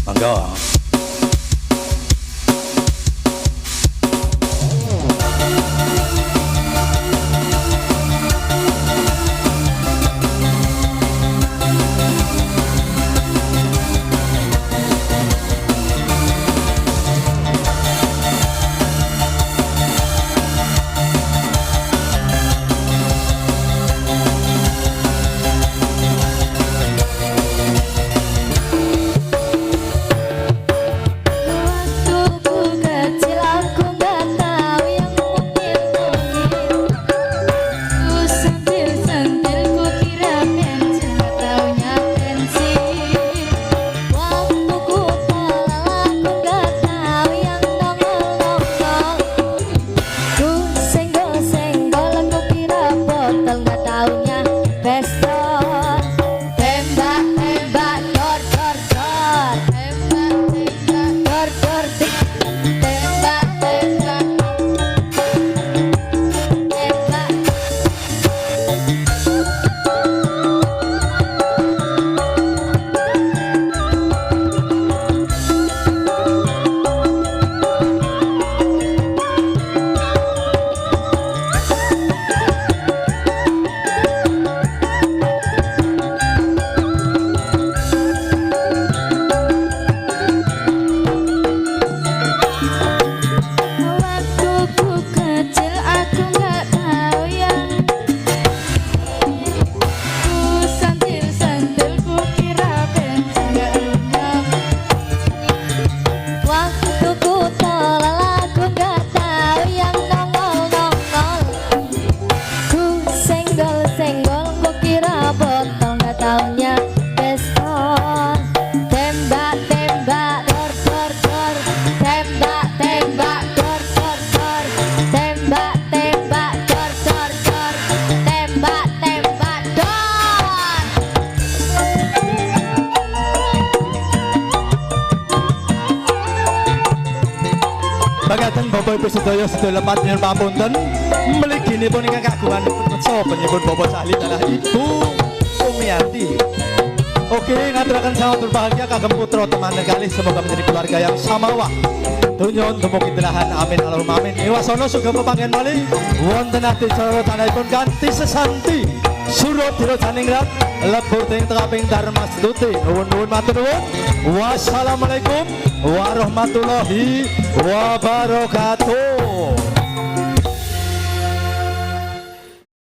Monggo. Bagaten Bapak Ibu sedaya lepat nyuwun pamunten mliginipun ingkang kagungan sapa nyebut Bapak Sahli adalah Ibu Sumiati. Oke, ngaturaken sangat berbahagia kagem putra teman kalih semoga menjadi keluarga yang samawa. Dunyun dumugi delahan amin Allahumma amin. Iwasono sugeng pepanggen malih wonten ati cara tanahipun kanthi sesanti surut dira janingrat lebur teng tengaping Dharma Stuti. Nuwun matur nuwun. Wassalamualaikum warahmatullahi wabarakatuh.